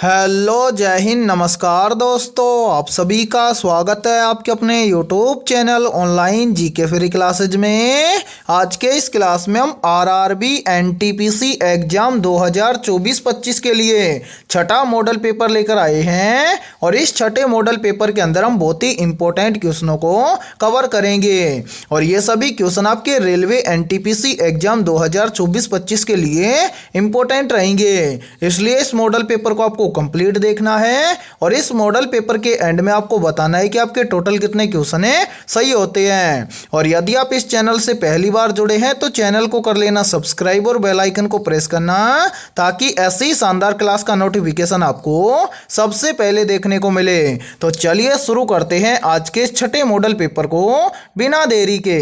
Hello जय हिंद नमस्कार दोस्तों, आप सभी का स्वागत है आपके अपने YouTube channel online GK free classes में। आज के इस क्लास में हम आरआरबी एनटीपीसी एग्जाम 2024-25 के लिए छठा मॉडल पेपर लेकर आए हैं और इस छठे मॉडल पेपर के अंदर हम बहुत ही इंपॉर्टेंट क्वेश्चनों को कवर करेंगे और ये सभी क्वेश्चन आपके रेलवे एनटीपीसी एग्जाम 2024-25 के लिए इंपॉर्टेंट रहेंगे। इसलिए इस मॉडल पेपर को आपको कंप्लीट देखना है और इस मॉडल पेपर के एंड में आपको बताना है कि आपके टोटल कितने क्वेश्चन है सही होते हैं। और यदि आप इस चैनल से पहली बार जुड़े हैं तो चैनल को कर लेना सब्सक्राइब और बेल आइकन को प्रेस करना ताकि ऐसी शानदार क्लास का नोटिफिकेशन आपको सबसे पहले देखने को मिले। तो चलिए शुरू करते हैं आज के छठे मॉडल पेपर को बिना देरी के।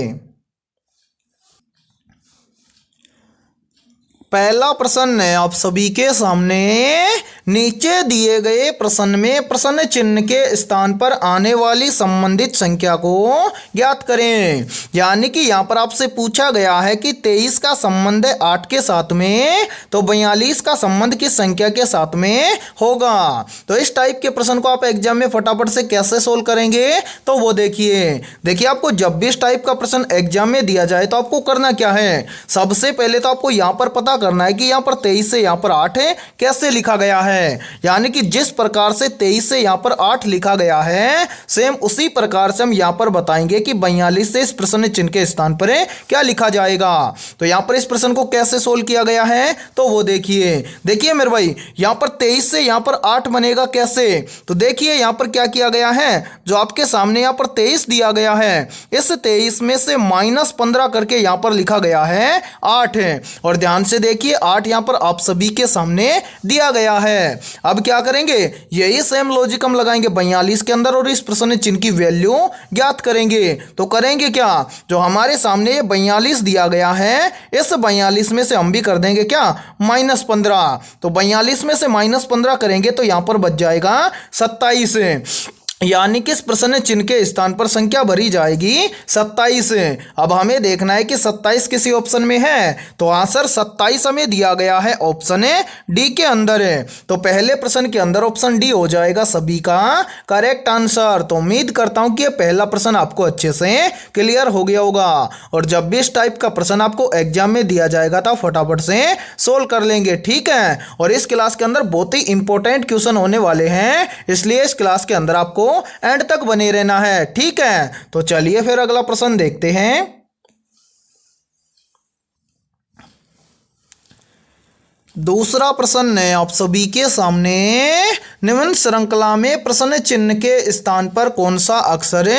पहला प्रश्न है आप सभी के सामने, नीचे दिए गए प्रश्न में प्रश्न चिन्ह के स्थान पर आने वाली संबंधित संख्या को ज्ञात करें। यानी कि यहाँ पर आपसे पूछा गया है कि 23 का संबंध है 8 के साथ में, तो 42 का संबंध किस संख्या के साथ में होगा। तो इस टाइप के प्रश्न को आप एग्जाम में फटाफट से कैसे सोल्व करेंगे तो वो देखिए आपको जब भी इस टाइप का प्रश्न एग्जाम में दिया जाए तो आपको करना क्या है, सबसे पहले तो आपको यहाँ पर पता करना है कि यहाँ पर 23 से यहाँ पर 8 है कैसे लिखा गया है। यानी कि जिस प्रकार से 23 से यहाँ पर 8 लिखा गया है सेम उसी प्रकार से हम यहाँ पर बताएंगे कि 42 से इस प्रश्न चिन्ह के स्थान पर क्या लिखा जाएगा। तो यहाँ पर इस प्रश्न को कैसे सोल्व किया गया है तो वो देखिए मेरे भाई, यहाँ पर 23 से यहाँ पर 8 बनेगा कैसे। तो देखिए यहाँ पर क्या किया गया है, जो आपके सामने यहाँ पर 23 दिया गया है इस 23 में से -15 करके यहाँ पर लिखा गया है 8 है। और ध्यान से देखिए 8 यहाँ पर आप सभी के सामने दिया गया है। अब क्या करेंगे, यही सेम लॉजिक हम लगाएंगे 42 के अंदर और इस प्रश्न चिन्ह की वैल्यू ज्ञात करेंगे। तो करेंगे क्या, जो हमारे सामने 42 दिया गया है इस 42 में से हम भी कर देंगे क्या -15। तो 42 में से -15 करेंगे तो यहां पर बच जाएगा 27। यानी कि इस प्रश्न चिन्ह के स्थान पर संख्या भरी जाएगी 27। अब हमें देखना है कि 27 किसी ऑप्शन में है, तो आंसर 27 हमें दिया गया है ऑप्शन डी के अंदर है। तो पहले प्रश्न के अंदर ऑप्शन डी हो जाएगा सभी का करेक्ट आंसर। तो उम्मीद करता हूं कि यह पहला प्रश्न आपको अच्छे से क्लियर हो गया होगा और जब भी इस टाइप का प्रश्न आपको एग्जाम में दिया जाएगा तो फटाफट से सोल्व कर लेंगे, ठीक है। और इस क्लास के अंदर बहुत ही इंपॉर्टेंट क्वेश्चन होने वाले हैं, इसलिए इस क्लास के अंदर आपको एंड तक बने रहना है, ठीक है। तो चलिए फिर अगला प्रश्न देखते हैं। दूसरा प्रश्न है आप सभी के सामने, निम्न श्रृंखला में प्रश्न चिन्ह के स्थान पर कौन सा अक्षर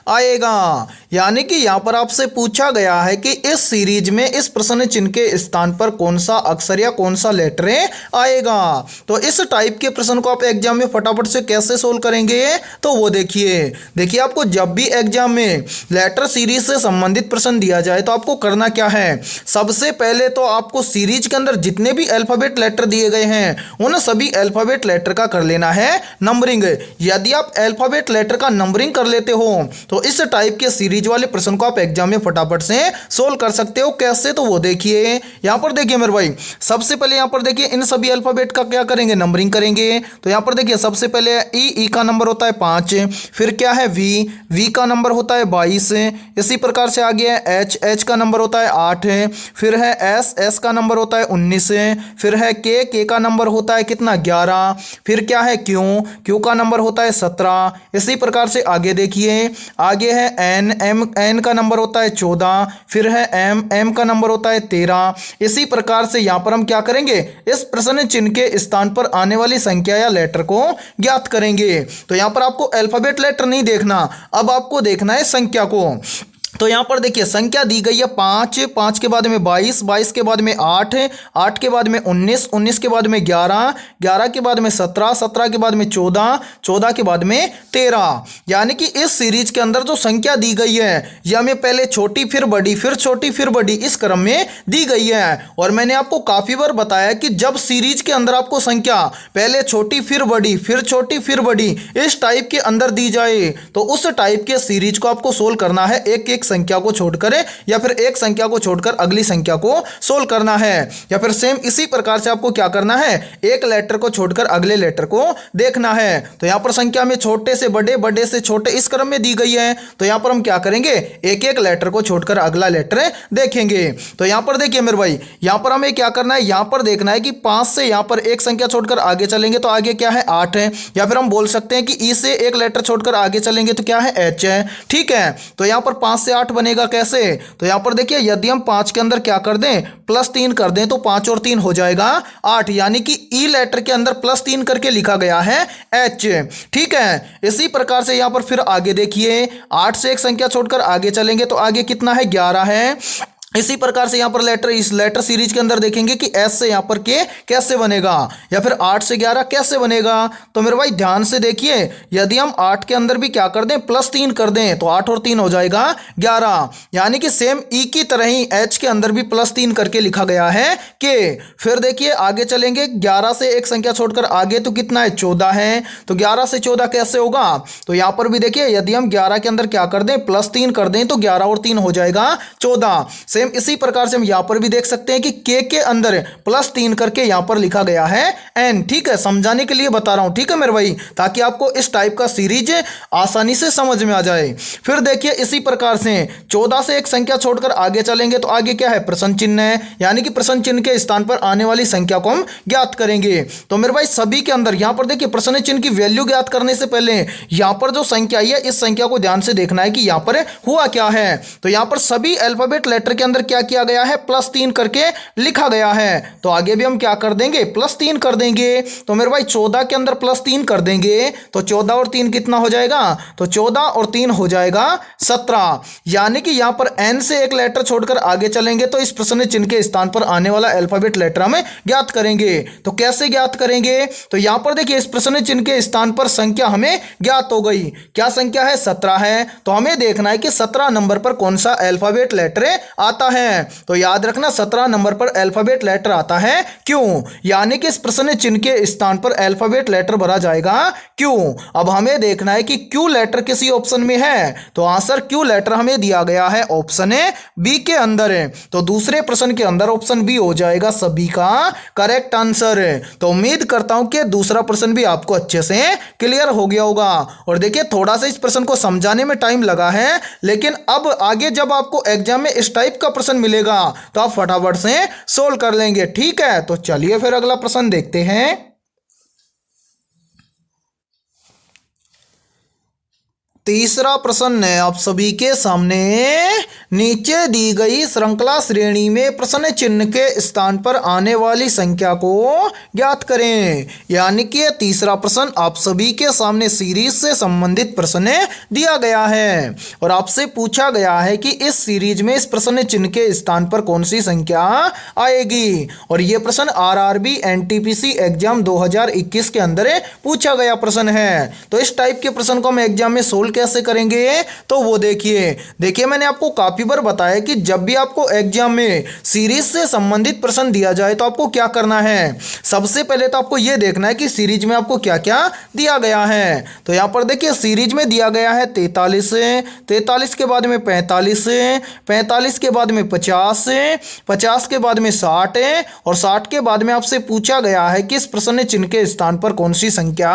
आएगा। यानी कि यहां पर आपसे पूछा गया है कि इस सीरीज में इस प्रश्न चिन्ह के स्थान पर कौन सा अक्षर या कौन सा लेटर आएगा। तो इस टाइप के प्रश्न को आप एग्जाम में फटाफट से कैसे सोल्व करेंगे तो वो देखिए आपको जब भी एग्जाम में लेटर सीरीज से संबंधित प्रश्न दिया जाए तो आपको करना क्या है, सबसे पहले तो आपको सीरीज के अंदर जितने भी अल्फाबेट लेटर दिए गए हैं उन सभी अल्फाबेट लेटर का कर लेना है नंबरिंग। यदि आप अल्फाबेट लेटर का नंबरिंग कर लेते हो तो इस टाइप के सीरीज वाले प्रश्न को आप एग्जाम में फटाफट से सोल्व कर सकते हो। कैसे तो वो देखिए, यहां पर देखिए मेरे भाई, सबसे पहले यहां पर देखिए इन सभी अल्फाबेट का क्या करेंगे नंबरिंग करेंगे। तो यहां पर देखिए सबसे पहले ई का नंबर होता है 5, फिर क्या है वी का नंबर होता है 22, इसी प्रकार से आगे है एच का नंबर होता है 8, फिर है एस का नंबर होता है 19, फिर है के का नंबर होता है कितना 11, फिर क्या है क्यू का नंबर होता है 17। इसी प्रकार से आगे देखिए, आगे है एन का नंबर होता है 14, फिर है एम का नंबर होता है 13। इसी प्रकार से यहां पर हम क्या करेंगे, इस प्रश्न चिन्ह के स्थान पर आने वाली संख्या या लेटर को ज्ञात करेंगे। तो यहां पर आपको अल्फाबेट लेटर नहीं देखना, अब आपको देखना है संख्या को। तो यहाँ पर देखिए संख्या दी गई है 5 के बाद में 22 के बाद में 8 के बाद में 19 के बाद में 11 के बाद में 17 के बाद में 14 के बाद में 13। यानी कि इस सीरीज के अंदर जो संख्या दी गई है यह हमें पहले छोटी फिर बड़ी फिर छोटी फिर बड़ी इस क्रम में दी गई है। और मैंने आपको काफी बार बताया कि जब सीरीज के अंदर आपको संख्या पहले छोटी फिर बड़ी फिर छोटी फिर बड़ी इस टाइप के अंदर दी जाए तो उस टाइप के सीरीज को आपको सोल्व करना है एक एक संख्या को छोड़कर या फिर एक संख्या को छोड़कर अगली संख्या को सोल्व करना है। या फिर सेम इसी प्रकार से आपको क्या करना है, एक लेटर को छोड़कर अगले लेटर को देखना है। तो यहां पर संख्या में छोटे से बड़े, बड़े से छोटे इस क्रम में दी गई है। तो यहां पर हम क्या करेंगे, एक एक लेटर को छोड़कर अगला लेटर देखेंगे। तो यहां पर देखिए मेरे भाई, यहां पर हमें क्या करना है, यहां पर देखना है कि 5 से यहां पर एक संख्या छोड़कर आगे चलेंगे तो आगे क्या है 8 है। या फिर हम बोल सकते हैं कि ई से एक लेटर छोड़कर आगे चलेंगे तो क्या है एच है। ठीक है, तो यहां पर 5 से 8 बनेगा कैसे, तो यहां पर देखिए यदि हम 5 के अंदर क्या कर दें +3 कर दें तो 5 और 3 हो जाएगा 8, यानी कि ई लेटर के अंदर +3 करके लिखा गया है एच। ठीक है, इसी प्रकार से यहां पर फिर आगे देखिए 8 से एक संख्या छोड़कर आगे चलेंगे तो आगे कितना है 11 है। इसी प्रकार से यहां पर लेटर, इस लेटर सीरीज के अंदर देखेंगे कि एस से यहां पर के कैसे बनेगा, या फिर 8 से 11 कैसे बनेगा। तो मेरे भाई ध्यान से देखिए, यदि हम 8 के अंदर भी क्या कर दें +3 कर दें तो 8 और 3 हो जाएगा 11, यानी कि सेम ई की तरह ही एच के अंदर भी +3 करके लिखा गया है के। फिर देखिए आगे चलेंगे, 11 से एक संख्या छोड़कर आगे तो कितना है 14 है। तो 11 से 14 कैसे होगा, तो यहां पर भी देखिए यदि हम 11 के अंदर क्या कर दें +3 कर दें तो 11 और 3 हो जाएगा 14। सेम इसी प्रकार से हम यहां पर भी देख सकते हैं कि के अंदर +3 करके यहां पर लिखा गया है एन। ठीक है, समझाने के लिए बता रहा हूं, ठीक है मेरे भाई, ताकि आपको इस टाइप का सीरीज आसानी से समझ में आ जाए। फिर देखिए इसी प्रकार से 14 से एक संख्या छोड़कर आगे चलेंगे तो आगे क्या है प्रश्न चिन्ह है, यानी कि प्रश्न चिन्ह के स्थान पर आने वाली संख्या को हम ज्ञात करेंगे। तो मेरे भाई सभी के अंदर यहां पर देखिए प्रश्न चिन्ह की वैल्यू ज्ञात करने से पहले यहां पर जो संख्या आई है इस संख्या को ध्यान से देखना है कि यहां पर हुआ क्या है। तो यहां पर सभी अल्फाबेट लेटर के अंदर क्या किया गया है +3 करके लिखा गया है। तो आगे भी हम क्या कर देंगे +3 कर देंगे। तो मेरे भाई 14 के अंदर +3 कर देंगे तो 14 और 3 कितना हो जाएगा, तो 14 और 3 हो जाएगा 17, यानी कि यहां पर एन से एक लेटर छोड़कर आगे चलेंगे तो इस प्रश्न चिन्ह के स्थान पर आने वाला अल्फाबेट लेटर हमें ज्ञात करेंगे। तो कैसे ज्ञात करेंगे, तो यहां पर देखिए इस प्रश्न चिन्ह के स्थान पर संख्या हमें ज्ञात हो गई। क्या संख्या है 17 है, तो हमें देखना है कि 17 नंबर पर कौन सा अल्फाबेट लेटर आता है। तो याद रखना 17 नंबर पर अल्फाबेट लेटर आता है क्यों, यानी कि इस प्रश्न चिन्ह के स्थान पर अल्फाबेट लेटर भरा जाएगा क्यों। अब हमें देखना है कि क्यू लेटर किसी ऑप्शन में है, तो आंसर क्यू लेटर हमें दिया गया है ऑप्शन बी के अंदर है। तो दूसरे प्रश्न के अंदर ऑप्शन बी हो जाएगा सभी का करेक्ट आंसर। तो उम्मीद करता हूं कि दूसरा प्रश्न भी आपको अच्छे से क्लियर हो गया होगा। और देखिए थोड़ा सा इस प्रश्न को समझाने में टाइम लगा है, लेकिन अब आगे जब आपको एग्जाम में इस टाइप का प्रश्न मिलेगा तो आप फटाफट से सोल्व कर लेंगे। ठीक है, तो चलिए फिर अगला प्रश्न देखते हैं। तीसरा प्रश्न है आप सभी के सामने, नीचे दी गई श्रृंखला श्रेणी में प्रश्न चिन्ह के स्थान पर आने वाली संख्या को ज्ञात करें। यानी कि तीसरा प्रश्न आप सभी के सामने सीरीज से संबंधित प्रश्न दिया गया है और आपसे पूछा गया है कि इस सीरीज में इस प्रश्न चिन्ह के स्थान पर कौन सी संख्या आएगी। और यह प्रश्न आरआरबी एनटीपीसी एग्जाम 2021 के अंदर पूछा गया प्रश्न है। तो इस टाइप के प्रश्न को हम एग्जाम में सोल्व कैसे करेंगे, तो वो देखिए मैंने आपको काफी बार बताया कि जब भी आपको एग्जाम में सीरीज से संबंधित प्रश्न दिया जाए तो आपको क्या करना है, सबसे पहले तो आपको यह देखना है कि सीरीज में आपको क्या क्या दिया गया है। तो यहां पर देखिए सीरीज में दिया गया है 43, 43 के बाद में 45, 45 के बाद में 50, 50 के बाद में 60 और 60 के बाद में आपसे पूछा गया है कि इस प्रश्न चिन्ह के स्थान पर कौन सी संख्या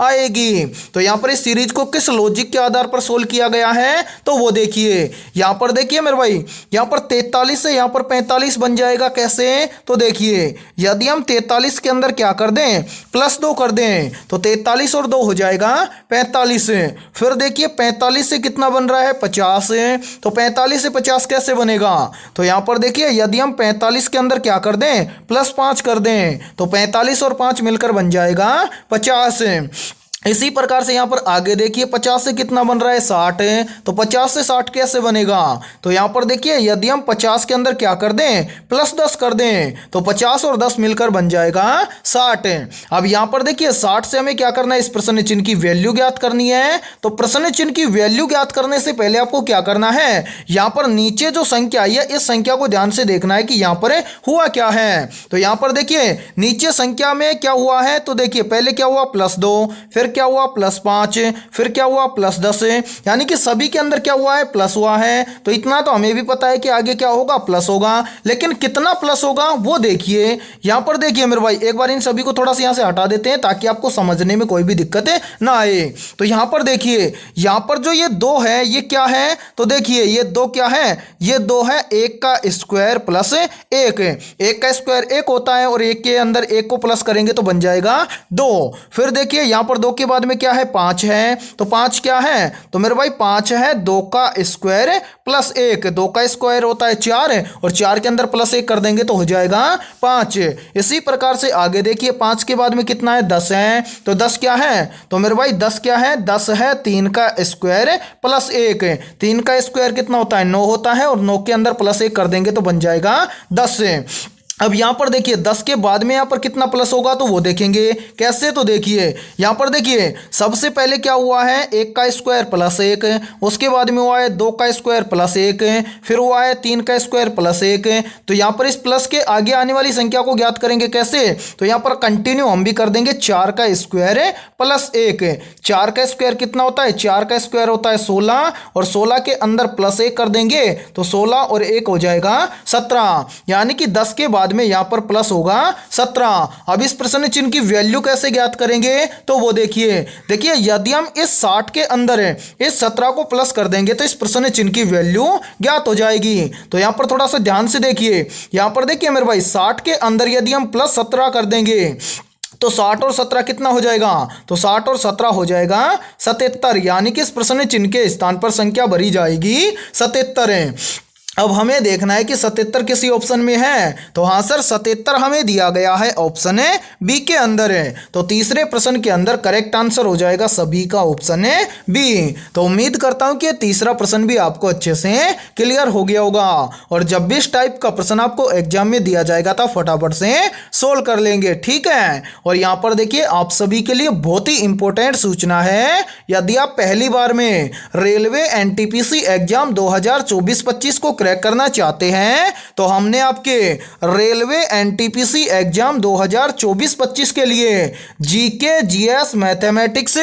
आएगी। तो यहां पर इस सीरीज को किस लॉजिक के आधार पर सोल्व किया गया है, तो वो देखिए यहां पर देखिए मेरे भाई, यहां पर 43 से यहां पर 45 बन जाएगा कैसे, तो देखिए यदि हम 43 के अंदर क्या कर दें +2 कर दें तो 43 और 2 हो जाएगा 45। फिर देखिए 45 से कितना बन रहा है 50, तो 45 से 50 कैसे बनेगा, तो यहां पर देखिए यदि हम 45 के अंदर क्या कर दें +5 कर दें तो 45 और 5 मिलकर बन जाएगा 50। इसी प्रकार से यहाँ पर आगे देखिए 50 से कितना बन रहा है 60 है, तो 50 से 60 कैसे बनेगा, तो यहाँ पर देखिए यदि हम 50 के अंदर क्या कर दें +10 कर दें तो 50 और 10 मिलकर बन जाएगा 60। अब यहाँ पर देखिए 60 से हमें क्या करना है, इस प्रश्न चिन्ह की वैल्यू ज्ञात करनी है। तो प्रश्न चिन्ह की वैल्यू ज्ञात करने से पहले आपको क्या करना है, यहाँ पर नीचे जो संख्या आई है इस संख्या को ध्यान से देखना है कि यहाँ पर हुआ क्या है। तो यहाँ पर देखिए नीचे संख्या में क्या हुआ है, तो देखिए पहले क्या हुआ +2, फिर क्या हुआ +5, फिर क्या हुआ +10, यानी कि सभी के अंदर क्या हुआ है प्लस हुआ है। तो इतना तो हमें भी पता है कि आगे क्या होगा प्लस होगा, लेकिन कितना प्लस होगा वो देखिए। यहां पर देखिए मेरे भाई, एक बार इन सभी को थोड़ा सा यहां से हटा देते हैं ताकि आपको समझने में कोई भी दिक्कत ना आए। तो यहां पर देखिए, यहां पर जो ये 2 है ये क्या है, तो देखिए ये 2 क्या है, ये 2 है 1 का स्क्वायर प्लस 1। 1 का स्क्वायर 1 होता है और 1 के अंदर 1 को प्लस करेंगे तो बन जाएगा 2। फिर देखिए यहां पर 2 के बाद में क्या है 5 है, तो 5 क्या है, तो मेरे भाई 5 है 2 का स्क्वायर प्लस 1। 2 का स्क्वायर होता है 4 और 4 के अंदर प्लस 1 कर देंगे तो हो जाएगा 5। इसी प्रकार से आगे देखिए 5 के बाद में कितना है 10 है, तो 10 क्या है, तो मेरे भाई 10 क्या है, 10 है 3 का स्क्वायर प्लस 1। 3 का स्क्वायर कितना होता है 9 होता है और 9 के अंदर प्लस 1 कर देंगे तो बन जाएगा 10। अब यहां पर देखिए 10 के बाद में यहां पर कितना प्लस होगा तो वो देखेंगे कैसे। तो देखिए यहां पर देखिए सबसे पहले क्या हुआ है 1 का स्क्वायर प्लस 1, उसके बाद में हुआ है 2 का स्क्वायर प्लस 1, फिर हुआ है 3 का स्क्वायर प्लस 1। तो यहां पर इस प्लस के आगे आने वाली संख्या को ज्ञात करेंगे कैसे, तो यहां पर कंटिन्यू हम भी कर देंगे 4 का स्क्वायर प्लस 1। 4 का स्क्वायर कितना होता है, 4 का स्क्वायर होता है 16 और 16 के अंदर प्लस 1 कर देंगे तो 16 और 1 हो जाएगा 17, यानी कि 10 के बाद में यहां पर प्लस होगा 17। अब इस प्रश्न चिन्ह की वैल्यू कैसे ज्ञात करेंगे, तो वो देखिए यदि हम इस 60 के अंदर इस 17 को प्लस कर देंगे तो इस प्रश्न चिन्ह की वैल्यू ज्ञात हो जाएगी। तो यहां पर थोड़ा सा ध्यान से देखिए, यहां पर देखिए मेरे भाई 60 के अंदर यदि हम +17 कर देंगे तो 60 और 17 कितना हो जाएगा, तो 60 और 17 हो जाएगा 77, यानी कि इस प्रश्न चिन्ह के स्थान पर संख्या भरी जाएगी 77। अब हमें देखना है कि 77 किसी ऑप्शन में है, तो हाँ सर 77 हमें दिया गया है ऑप्शन है बी के अंदर है। तो तीसरे प्रश्न के अंदर करेक्ट आंसर हो जाएगा सभी का ऑप्शन है बी। तो उम्मीद करता हूं कि तीसरा प्रश्न भी आपको अच्छे से क्लियर हो गया होगा और जब भी इस टाइप का प्रश्न आपको एग्जाम में दिया जाएगा तो फटाफट से सोल्व कर लेंगे, ठीक है। और यहाँ पर देखिए आप सभी के लिए बहुत ही इंपॉर्टेंट सूचना है, यदि आप पहली बार में रेलवे एनटीपीसी एग्जाम 2024-25 को क्रैक करना चाहते हैं तो हमने आपके रेलवे एनटीपीसी एग्जाम 2024-25 के लिए GK, GS, mathematics,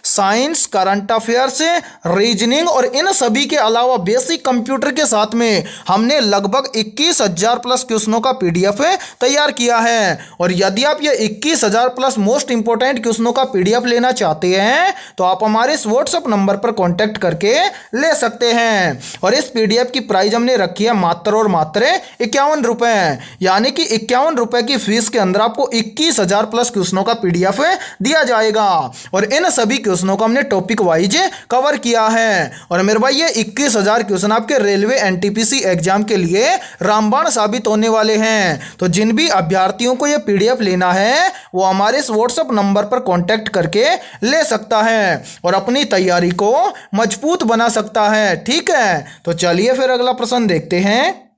science, current affairs, reasoning और इन सभी के अलावा बेसिक कंप्यूटर के साथ में हमने लगभग 21,000 प्लस क्वेश्चनों का पीडीएफ तैयार किया है। और यदि आप ये 21,000 प्लस मोस्ट इंपोर्टेंट क्वेश्चनों का पीडीएफ लेना चाहते हैं तो आप हमारे इस व्हाट्सएप नंबर पर कांटेक्ट करके ले सकते हैं। और इस पीडीएफ की प्राइस हमने रखी है मात्र और मात्र 51 रुपए, यानी कि 51 रुपए की फीस के अंदर आपको 21,000 प्लस क्वेश्चनों का पीडीएफ दिया जाएगा। और इन सभी क्वेश्चनों को हमने टॉपिक वाइज कवर किया है। और मेरे भाई ये 21,000 क्वेश्चन आपके रेलवे एनटीपीसी एग्जाम के लिए रामबाण साबित होने वाले हैं। तो जिन भी अभ्यर्थियों को ये पीडीएफ लेना है वो हमारे इस व्हाट्सएप नंबर पर कांटेक्ट करके ले सकता है और अपनी तैयारी को मजबूत बना सकता है, ठीक है। तो चलिए फिर अगला प्रश्न देखते हैं।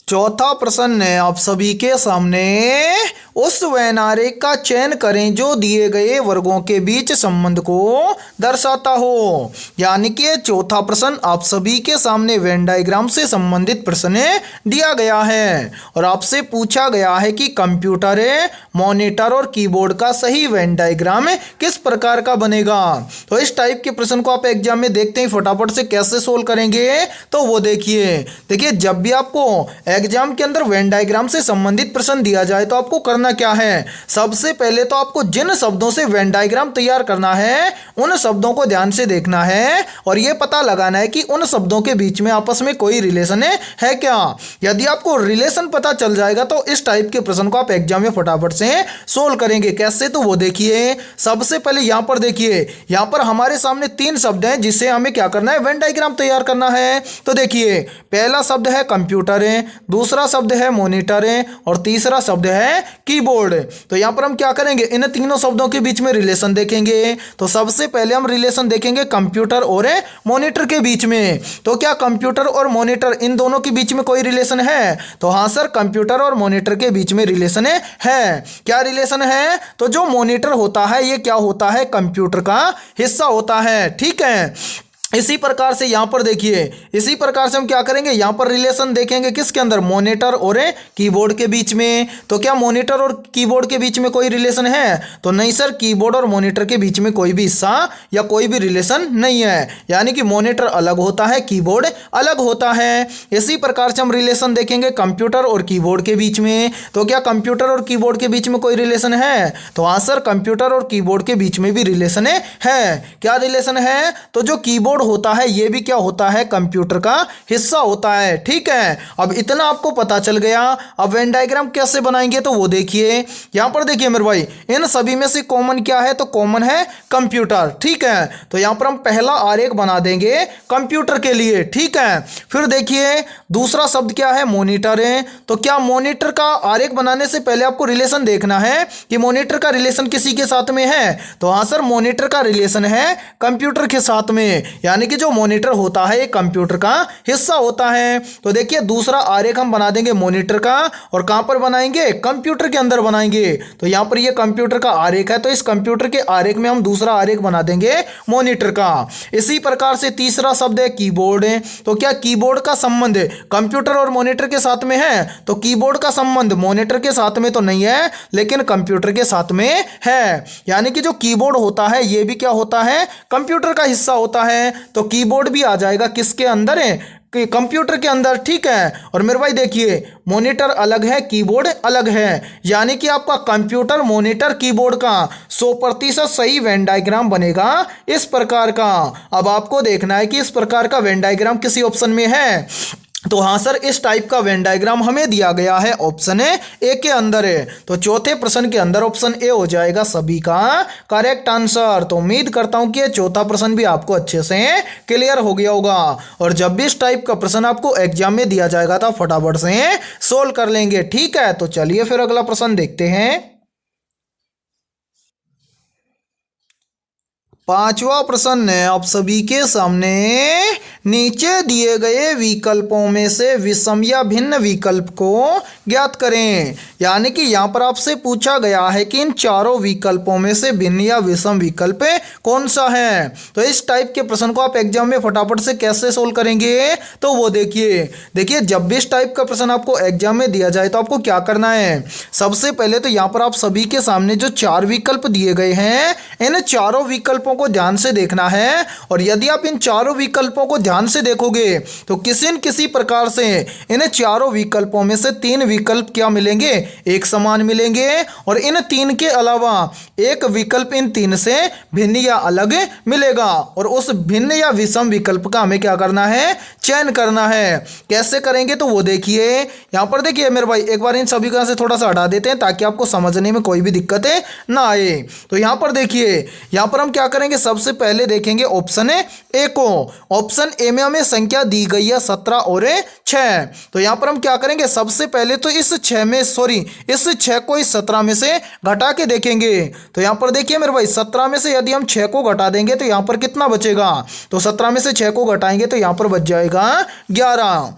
चौथा प्रश्न है आप सभी के सामने, उस वैनारेख का चयन करें जो दिए गए वर्गों के बीच संबंध को दर्शाता हो। यानी कि चौथा प्रश्न आप सभी के सामने वेन डायग्राम से संबंधित प्रश्न दिया गया है और आपसे पूछा गया है कि कंप्यूटर, मॉनिटर और कीबोर्ड का सही वेन डायग्राम किस प्रकार का बनेगा। तो इस टाइप के प्रश्न को आप एग्जाम में देखते ही फटाफट से कैसे सोल्व करेंगे, तो वो देखिए जब भी आपको एग्जाम के अंदर वेन डायग्राम से संबंधित प्रश्न दिया जाए तो आपको करना क्या है, सबसे पहले तो आपको जिन शब्दों से वेन डायग्राम तैयार करना है उन शब्दों को ध्यान से देखना है और यह पता लगाना है कि उन शब्दों के बीच में आपस में कोई रिलेशन है क्या। यदि आपको रिलेशन पता चल जाएगा तो इस टाइप के प्रश्न को आप एग्जाम में फटाफट से सोल्व करेंगे। कैसे, तो वो देखिए सबसे पहले यहां पर देखिए, यहां पर हमारे सामने 3 शब्द हैं जिससे हमें क्या करना है, वेन डायग्राम तैयार करना है। तो देखिए पहला शब्द है कंप्यूटर, दूसरा शब्द है मॉनिटर और तीसरा शब्द है कीबोर्ड। तो यहां पर हम क्या करेंगे, इन तीनों शब्दों के बीच में रिलेशन देखेंगे। तो सबसे पहले हम रिलेशन देखेंगे कंप्यूटर और मॉनिटर के बीच में। तो क्या कंप्यूटर और मॉनिटर इन दोनों के बीच में कोई रिलेशन है, तो हाँ सर कंप्यूटर और मॉनिटर के बीच में रिलेशन है। क्या रिलेशन है, तो जो मॉनिटर होता है ये क्या होता है, कंप्यूटर का हिस्सा होता है, ठीक है। इसी प्रकार से यहाँ पर देखिए, इसी प्रकार से हम क्या करेंगे, यहाँ पर रिलेशन देखेंगे किसके अंदर, मॉनिटर और कीबोर्ड के बीच में। तो क्या मॉनिटर और कीबोर्ड के बीच में कोई रिलेशन है? तो नहीं सर, कीबोर्ड और मॉनिटर के बीच में कोई भी हिस्सा या कोई भी रिलेशन नहीं है, यानी कि मॉनिटर अलग होता है, कीबोर्ड अलग होता है। इसी प्रकार से हम रिलेशन देखेंगे कंप्यूटर और कीबोर्ड के बीच में। तो क्या कंप्यूटर और कीबोर्ड के बीच में कोई रिलेशन है? तो हाँ सर, कंप्यूटर और कीबोर्ड के बीच में भी रिलेशन है। क्या रिलेशन है? तो जो कीबोर्ड होता है ये भी क्या होता है, कंप्यूटर का हिस्सा होता है। ठीक है, अब इतना आपको पता चल गया। अब वेन डायग्राम कैसे बनाएंगे तो वो देखिए, यहां पर देखिए मेरे भाई, इन सभी में से कॉमन क्या है, तो कॉमन है कंप्यूटर। ठीक है, तो यहां पर हम पहला आरेख बना देंगे कंप्यूटर के लिए। ठीक है, फिर देखिए दूसरा शब्द क्या है, मॉनिटर है। तो क्या मॉनिटर का आरेख बनाने से पहले आपको रिलेशन देखना है कि मॉनिटर का रिलेशन किसी के साथ में है? तो हाँ सर, मॉनिटर का रिलेशन है कंप्यूटर के साथ में, यानी कि जो मॉनिटर होता है ये कंप्यूटर का हिस्सा होता है। तो देखिए दूसरा आरेख हम बना देंगे मॉनिटर का, और कहां पर बनाएंगे, कंप्यूटर के अंदर बनाएंगे। तो यहां पर ये कंप्यूटर का आरेख है, तो इस कंप्यूटर के आरेख में हम दूसरा आरेख बना देंगे मॉनिटर का। इसी प्रकार से तीसरा शब्द है कीबोर्ड। तो क्या कीबोर्ड का संबंध कंप्यूटर और मॉनिटर के साथ में है? तो कीबोर्ड का संबंध मॉनिटर के साथ में तो नहीं है, लेकिन कंप्यूटर के साथ में है, यानी कि जो कीबोर्ड होता है ये भी क्या होता है, कंप्यूटर का हिस्सा होता है। तो कीबोर्ड भी आ जाएगा किसके अंदर है, कि कंप्यूटर के अंदर। ठीक है, और मेरे भाई देखिए मॉनिटर अलग है, कीबोर्ड अलग है, यानी कि आपका कंप्यूटर मॉनिटर कीबोर्ड का 100% सही वेन डायग्राम बनेगा इस प्रकार का। अब आपको देखना है कि इस प्रकार का वेन डायग्राम किसी ऑप्शन में है। तो हाँ सर, इस टाइप का वेन डायग्राम हमें दिया गया है ऑप्शन ए के अंदर है। तो चौथे प्रश्न के अंदर ऑप्शन ए हो जाएगा सभी का करेक्ट आंसर। तो उम्मीद करता हूं कि ये चौथा प्रश्न भी आपको अच्छे से क्लियर हो गया होगा, और जब भी इस टाइप का प्रश्न आपको एग्जाम में दिया जाएगा तो फटाफट से सोल्व कर लेंगे। ठीक है, तो चलिए फिर अगला प्रश्न देखते हैं। पांचवा प्रश्न है आप सभी के सामने, नीचे दिए गए विकल्पों में से विषम या भिन्न विकल्प को ज्ञात करें। यानी कि यहाँ पर आपसे पूछा गया है कि इन चारों विकल्पों में से भिन्न या विषम विकल्प कौन सा है। तो इस टाइप के प्रश्न को आप एग्जाम में फटाफट से कैसे सोल्व करेंगे, तो वो देखिए जब भी इस टाइप का प्रश्न आपको एग्जाम में दिया जाए तो आपको क्या करना है, सबसे पहले तो यहाँ पर आप सभी के सामने जो चार विकल्प दिए गए हैं इन चारों विकल्पों को ध्यान से देखना है। और यदि आप इन चारों विकल्पों को ध्यान से देखोगे तो किसी न किसी प्रकार से इन चारों विकल्पों में से तीन विकल्प क्या मिलेंगे, एक समान मिलेंगे, और इन तीन के अलावा एक विकल्प इन तीन से भिन्न या अलग मिलेगा। और उस भिन्न या विषम विकल्प का हमें क्या करना है, चयन करना है। कैसे करेंगे तो वो देखिए, यहां पर देखिए मेरे भाई एक बार इन सभी का से थोड़ा सा हटा देते हैं ताकि आपको समझने में कोई भी दिक्कत ना आए। तो यहां पर देखिए, यहां पर हम क्या करेंगे, सबसे पहले देखेंगे ऑप्शन ए को। ऑप्शन ए में हमें संख्या दी गई है 17 और 6। तो यहां पर हम क्या करेंगे, सबसे पहले तो इस 6 को इस 17 में से घटा के देखेंगे। तो यहां पर देखिए मेरे भाई 17 में से यदि हम 6 को घटा देंगे तो यहां पर कितना बचेगा, तो 17 में से 6 को घटाएंगे तो यहां पर बच जाएगा 11।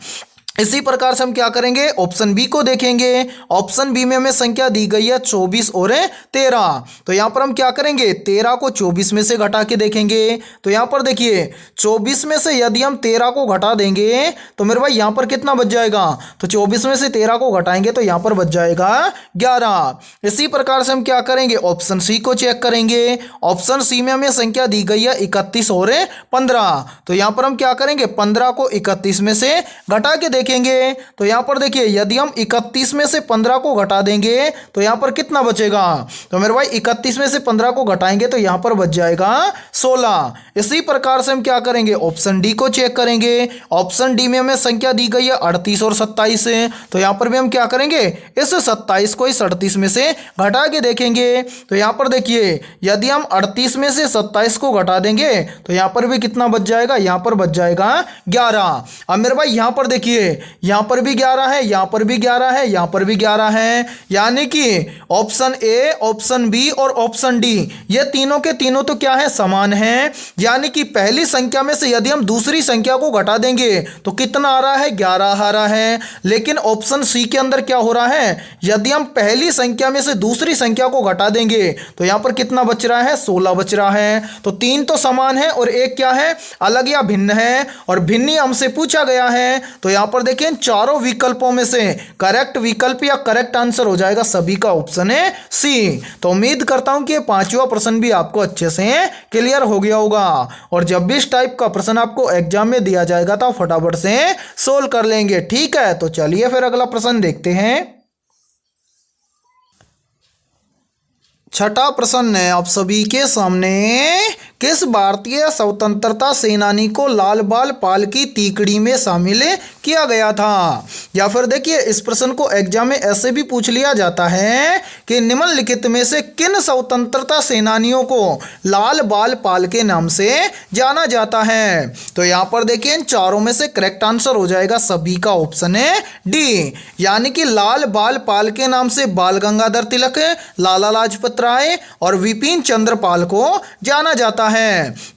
इसी प्रकार से हम क्या करेंगे, ऑप्शन बी को देखेंगे। ऑप्शन बी में हमें संख्या दी गई है 24 और 13। तो यहां पर हम क्या करेंगे, 13 को 24 में से घटा के देखेंगे। तो यहां पर देखिए 24 में से यदि हम 13 को घटा देंगे तो मेरे भाई यहां पर कितना बच जाएगा, तो 24 में से 13 को घटाएंगे तो यहां पर बच जाएगा 11। इसी प्रकार से हम क्या करेंगे, ऑप्शन सी को चेक करेंगे। ऑप्शन सी में हमें संख्या दी गई है 31 और 15। तो यहां पर हम क्या करेंगे, 15 को 31 में से घटा के देखेंगे। तो यहां पर देखिए यदि हम 31 में से 15 को घटा देंगे तो यहां पर कितना बचेगा, तो मेरे भाई 31 में से 15 को घटाएंगे तो यहां पर बच जाएगा 16। इसी प्रकार से हम क्या करेंगे, ऑप्शन डी को चेक करेंगे। ऑप्शन डी में हमें संख्या दी गई है 38 और 27। तो यहां पर भी हम क्या करेंगे, इस 27 को इस 38 में से घटा के देखेंगे। तो यहां पर देखिए यदि हम 38 में से 27 को घटा देंगे तो यहां पर भी कितना बच जाएगा, यहां पर बच जाएगा 11। अब मेरे भाई यहां पर देखिए यहाँ पर भी 11 है, यहाँ पर भी 11 है, यहाँ पर भी 11 है, यानी कि ऑप्शन ए, ऑप्शन बी और ऑप्शन डी ये तीनों के तीनों तो क्या है, समान है। यानी कि पहली संख्या में से यदि हम दूसरी संख्या को घटा देंगे तो कितना आ रहा है, 11 आ रहा है। लेकिन ऑप्शन सी के अंदर क्या हो रहा है, यदि हम पहली संख्या में से दूसरी संख्या को घटा देंगे तो यहां पर कितना बच रहा है, 16 बच रहा है। तो तीन तो समान है और एक क्या है, अलग या भिन्न है, और भिन्न ही हमसे पूछा गया है। तो यहां पर देखिए चारों विकल्पों में से करेक्ट विकल्प या करेक्ट आंसर हो जाएगा सभी का ऑप्शन है सी। तो उम्मीद करता हूं कि ये पांचवा प्रश्न भी आपको अच्छे से क्लियर हो गया होगा, और जब भी इस टाइप का प्रश्न आपको एग्जाम में दिया जाएगा तो फटाफट से सोल्व कर लेंगे। ठीक है, तो चलिए फिर अगला प्रश्न देखते हैं। छठा प्रश्न है आप सभी के सामने, किस भारतीय स्वतंत्रता सेनानी को लाल बाल पाल की तीकड़ी में शामिल किया गया था? या फिर देखिए इस प्रश्न को एग्जाम में ऐसे भी पूछ लिया जाता है कि निम्नलिखित में से किन स्वतंत्रता सेनानियों को लाल बाल पाल के नाम से जाना जाता है? तो यहाँ पर देखिए इन चारों में से करेक्ट आंसर हो जाएगा सभी का ऑप्शन है डी, यानी कि लाल बाल पाल के नाम से बाल गंगाधर तिलक, लाला लाजपत राय और विपिन चंद्र पाल को जाना जाता है।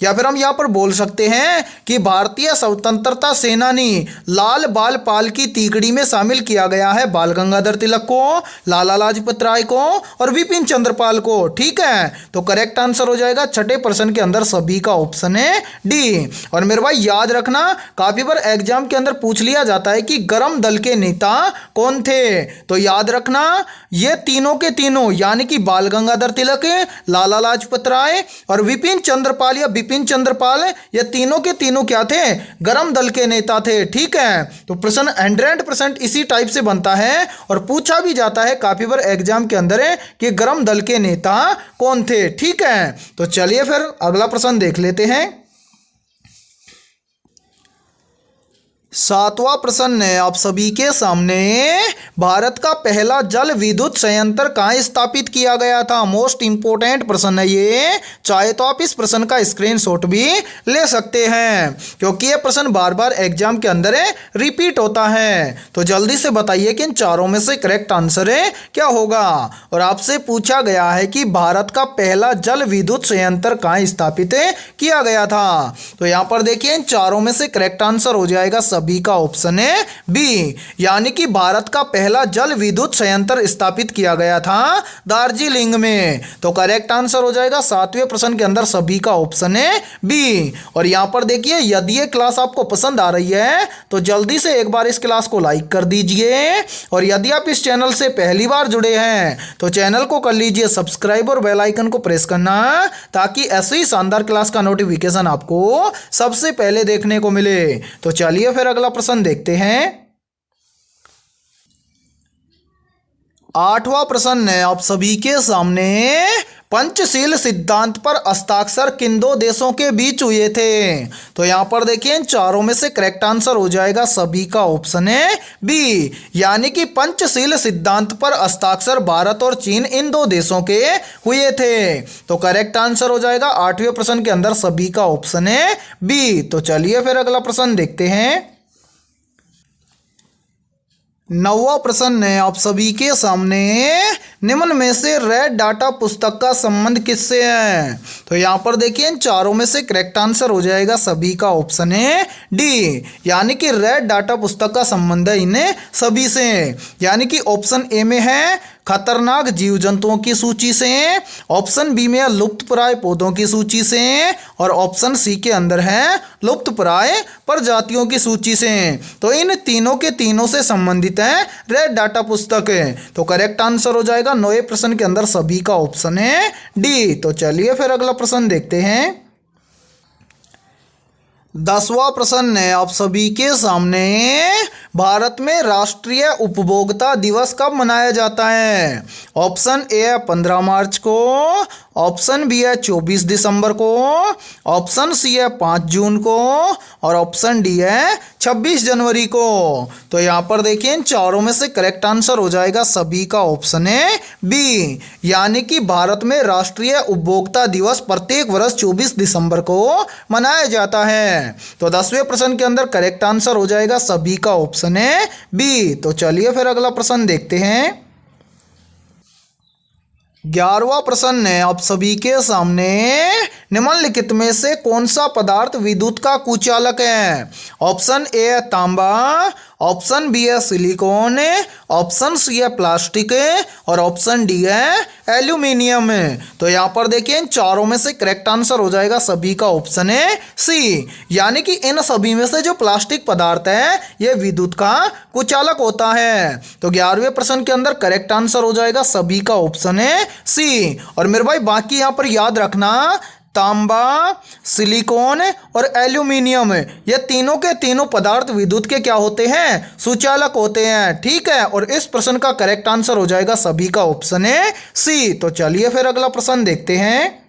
या फिर हम यहां पर बोल सकते हैं कि भारतीय स्वतंत्रता सेनानी लाल बाल पाल की तीकड़ी में शामिल किया गया है बाल गंगाधर तिलक को, लाला लाजपत राय को और विपिन चंद्र पाल को। ठीक है, तो करेक्ट आंसर हो जाएगा छठे प्रश्न के अंदर सभी का ऑप्शन है डी। और मेरे भाई याद रखना, काफी बार एग्जाम के अंदर पूछ लिया जाता है कि गर्म दल के नेता कौन थे, तो याद रखना ये तीनों के तीनों यानी कि बाल गंगाधर तिलक, लाला लाजपत राय और विपिन चंद्रपाल या बिपिन चंद्रपाल, ये तीनों के तीनों क्या थे, गर्म दल के नेता थे। ठीक है, तो प्रश्न 100% इसी टाइप से बनता है और पूछा भी जाता है काफी बार एग्जाम के अंदर कि गर्म दल के नेता कौन थे। ठीक है, तो चलिए फिर अगला प्रश्न देख लेते हैं। सातवां प्रश्न है आप सभी के सामने, भारत का पहला जल विद्युत संयंत्र कहाँ स्थापित किया गया था? मोस्ट इंपोर्टेंट प्रश्न है ये, चाहे तो आप इस प्रश्न का स्क्रीनशॉट भी ले सकते हैं क्योंकि ये प्रश्न बार बार एग्जाम के अंदर रिपीट होता है। तो जल्दी से बताइए कि इन चारों में से करेक्ट आंसर क्या होगा। और आपसे पूछा गया है कि भारत का पहला जल विद्युत संयंत्र कहाँ स्थापित किया गया था, तो यहाँ पर देखिए इन चारों में से करेक्ट आंसर हो जाएगा बी का ऑप्शन है बी, यानी कि भारत का पहला जल विद्युत संयंत्र स्थापित किया गया था दार्जिलिंग में। तो करेक्ट आंसर हो जाएगा सातवें प्रश्न के अंदर सभी का ऑप्शन है बी। और यहां पर देखिए यदि ये क्लास आपको पसंद आ रही है तो जल्दी से एक बार इस क्लास को लाइक कर दीजिए, और यदि आप इस चैनल से पहली बार जुड़े हैं तो चैनल को कर लीजिए सब्सक्राइब और बेल आइकन को प्रेस करना ताकि ऐसी शानदार क्लास का नोटिफिकेशन आपको सबसे पहले देखने को मिले। तो चलिए फिर अगला प्रश्न देखते हैं। आठवां प्रश्न है आप सभी के सामने, पंचशील सिद्धांत पर हस्ताक्षर किन दो देशों के बीच हुए थे? तो यहां पर देखिए इन चारों में से करेक्ट आंसर हो जाएगा सभी का ऑप्शन है बी, यानी कि पंचशील सिद्धांत पर हस्ताक्षर भारत और चीन इन दो देशों के हुए थे। तो करेक्ट आंसर हो जाएगा आठवें प्रश्न के अंदर सभी का ऑप्शन है बी। तो चलिए फिर अगला प्रश्न देखते हैं। नौवां प्रश्न है आप सभी के सामने, निम्न में से रेड डाटा पुस्तक का संबंध किससे है? तो यहां पर देखिए इन चारों में से करेक्ट आंसर हो जाएगा सभी का ऑप्शन है डी, यानी कि रेड डाटा पुस्तक का संबंध है इन्हें सभी से। यानी कि ऑप्शन ए में है खतरनाक जीव जंतुओं की सूची से, ऑप्शन बी में है लुप्तप्राय पौधों की सूची से, और ऑप्शन सी के अंदर है लुप्तप्राय प्रजातियों की सूची से। तो इन तीनों के तीनों से संबंधित है रेड डाटा पुस्तक। तो करेक्ट आंसर हो जाएगा नौवें प्रश्न के अंदर सभी का ऑप्शन है डी। तो चलिए फिर अगला प्रश्न देखते हैं। 10वां प्रश्न है आप सभी के सामने, भारत में राष्ट्रीय उपभोक्ता दिवस कब मनाया जाता है? ऑप्शन ए है 15 मार्च को, ऑप्शन बी है 24 दिसंबर को, ऑप्शन सी है 5 जून को, और ऑप्शन डी है 26 जनवरी को। तो यहाँ पर देखिए इन चारों में से करेक्ट आंसर हो जाएगा सभी का ऑप्शन है बी, यानी कि भारत में राष्ट्रीय उपभोक्ता दिवस प्रत्येक वर्ष 24 दिसंबर को मनाया जाता है। तो 10वें प्रश्न के अंदर करेक्ट आंसर हो जाएगा सभी का ऑप्शन ऑप्शन है बी। तो चलिए फिर अगला प्रश्न देखते हैं। 11वां प्रश्न है आप सभी के सामने, निम्नलिखित में से कौन सा पदार्थ विद्युत का कुचालक है? ऑप्शन ए है तांबा, ऑप्शन बी है सिलिकॉन, ऑप्शन सी है प्लास्टिक और ऑप्शन डी है एल्यूमिनियम। तो यहाँ पर देखिए इन चारों में से करेक्ट आंसर हो जाएगा सभी का ऑप्शन है सी, यानी कि इन सभी में से जो प्लास्टिक पदार्थ है ये विद्युत का कुचालक होता है। तो 11वें प्रश्न के अंदर करेक्ट आंसर हो जाएगा सभी का ऑप्शन है सी। और मेरे भाई बाकी यहाँ पर याद रखना, तांबा, सिलिकॉन और एल्यूमिनियम ये तीनों के तीनों पदार्थ विद्युत के क्या होते हैं? सुचालक होते हैं। ठीक है, और इस प्रश्न का करेक्ट आंसर हो जाएगा सभी का ऑप्शन है सी। तो चलिए फिर अगला प्रश्न देखते हैं।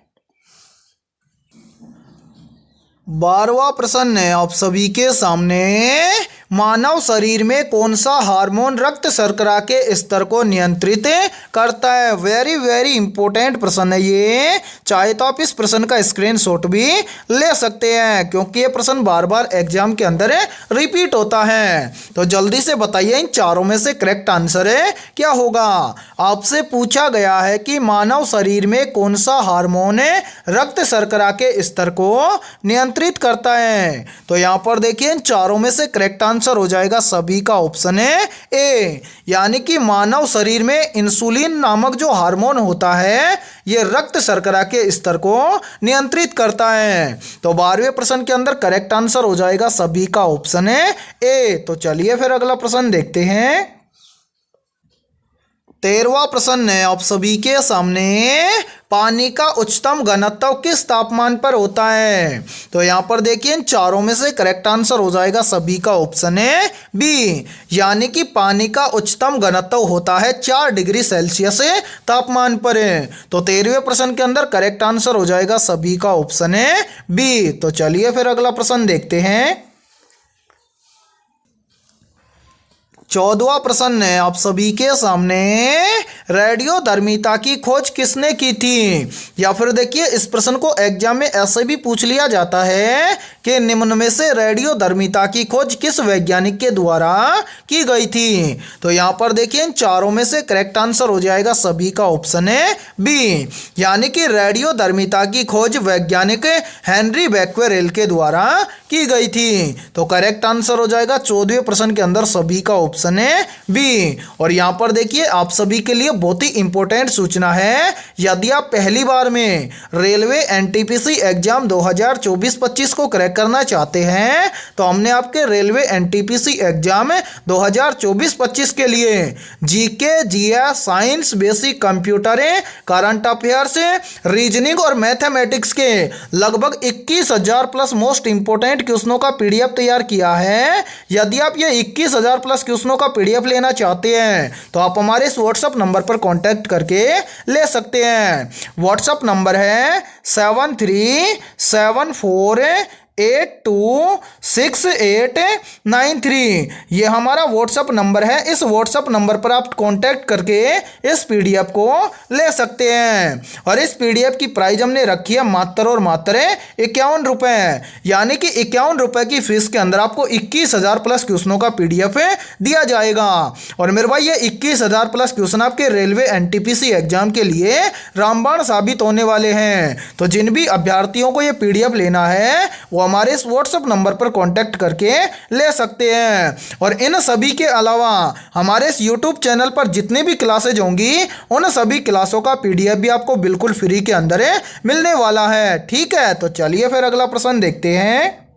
12वां प्रश्न है आप सभी के सामने, मानव शरीर में कौन सा हार्मोन रक्त शर्करा के स्तर को नियंत्रित करता है? वेरी वेरी इंपॉर्टेंट प्रश्न है ये, चाहे तो आप इस प्रश्न का स्क्रीनशॉट भी ले सकते हैं क्योंकि ये प्रश्न बार बार एग्जाम के अंदर रिपीट होता है। तो जल्दी से बताइए इन चारों में से करेक्ट आंसर है क्या होगा? आपसे पूछा गया है कि मानव शरीर में कौन सा हार्मोन रक्त शर्करा के स्तर को नियंत्रित करता है? तो यहाँ पर देखिए इन चारों में से करेक्ट आंसर हो जाएगा सभी का ऑप्शन है ए, यानी कि मानव शरीर में इंसुलिन नामक जो हार्मोन होता है ये रक्त शर्करा के स्तर को नियंत्रित करता है। तो 12वें प्रश्न के अंदर करेक्ट आंसर हो जाएगा सभी का ऑप्शन है ए। तो चलिए फिर अगला प्रश्न देखते हैं। 13वां प्रश्न है आप सभी के सामने, पानी का उच्चतम घनत्व किस तापमान पर होता है? तो यहाँ पर देखिए इन चारों में से करेक्ट आंसर हो जाएगा सभी का ऑप्शन है बी, यानी कि पानी का उच्चतम घनत्व होता है 4 डिग्री सेल्सियस तापमान पर। तो 13वें प्रश्न के अंदर करेक्ट आंसर हो जाएगा सभी का ऑप्शन है बी। तो चलिए फिर अगला प्रश्न देखते हैं। 14वां प्रश्न है आप सभी के सामने, रेडियोधर्मिता की खोज किसने की थी? या फिर देखिए इस प्रश्न को एग्जाम में ऐसे भी पूछ लिया जाता है कि निम्न में से रेडियोधर्मिता की खोज किस वैज्ञानिक के द्वारा की गई थी? तो यहाँ पर देखिए इन चारों में से करेक्ट आंसर हो जाएगा सभी का ऑप्शन है बी, यानी कि रेडियोधर्मिता की खोज वैज्ञानिक हेनरी बैक्वेरेल के द्वारा की गई थी। तो करेक्ट आंसर हो जाएगा 14वें प्रश्न के अंदर सभी का ऑप्शन है बी। और यहाँ पर देखिए आप सभी के लिए बहुत ही इंपॉर्टेंट सूचना है, यदि आप पहली बार में रेलवे एनटीपीसी एग्जाम 2024-25 को क्रैक करना चाहते हैं तो हमने आपके रेलवे एनटीपीसी एग्जाम 2024-25 के लिए GK, GS, science, basic computer, current affairs, reasoning और मैथमेटिक्स के लगभग 21,000 प्लस मोस्ट इंपोर्टेंट क्वेश्चनों का पीडीएफ तैयार किया है। यदि आप ये 21,000 प्लस क्वेश्चनों का पीडीएफ लेना चाहते हैं तो आप हमारे इस व्हाट्सएप नंबर पर कांटेक्ट करके ले सकते हैं। व्हाट्सएप नंबर है 7374826893। ये हमारा व्हाट्सएप नंबर है। इस व्हाट्सएप नंबर पर आप कांटेक्ट करके इस पीडीएफ को ले सकते हैं। और इस पीडीएफ की प्राइस हमने रखी है मात्र और मात्र 51 रुपये, यानी कि 51 रुपये की फीस के अंदर आपको 21,000 प्लस क्वेश्चनों का पीडीएफ दिया जाएगा। और मेरे भाई ये 21,000 प्लस क्वेश्चन आपके रेलवे एनटीपीसी एग्जाम के लिए रामबाण साबित होने वाले हैं। तो जिन भी अभ्यर्थियों को ये पीडीएफ लेना है वो हमारे इस व्हाट्सएप नंबर पर कांटेक्ट करके ले सकते हैं। और इन सभी के अलावा हमारे इस यूट्यूब चैनल पर जितनी भी क्लासेज होंगी उन सभी क्लासों का पीडीएफ भी आपको बिल्कुल फ्री के अंदर मिलने वाला है। ठीक है, तो चलिए फिर अगला प्रश्न देखते हैं।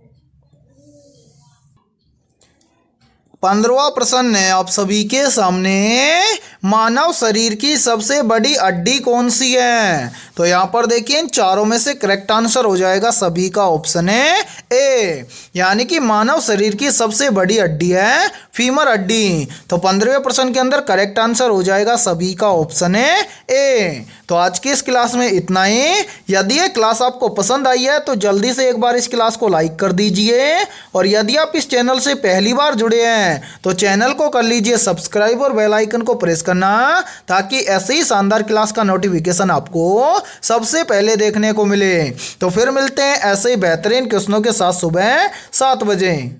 15वां प्रश्न है आप सभी के सामने, मानव शरीर की सबसे बड़ी हड्डी कौन सी है? तो यहाँ पर देखिए इन चारों में से करेक्ट आंसर हो जाएगा सभी का ऑप्शन है ए, यानी कि मानव शरीर की सबसे बड़ी हड्डी है फीमर हड्डी। तो 15वें प्रश्न के अंदर करेक्ट आंसर हो जाएगा सभी का ऑप्शन है ए। तो आज की इस क्लास में इतना ही। यदि ये क्लास आपको पसंद आई है तो जल्दी से एक बार इस क्लास को लाइक कर दीजिए। और यदि आप इस चैनल से पहली बार जुड़े हैं तो चैनल को कर लीजिए सब्सक्राइब और बेल आइकन को प्रेस करना, ताकि ऐसे ही शानदार क्लास का नोटिफिकेशन आपको सबसे पहले देखने को मिले। तो फिर मिलते हैं ऐसे ही बेहतरीन क्वेश्चनों के साथ सुबह 7 बजे।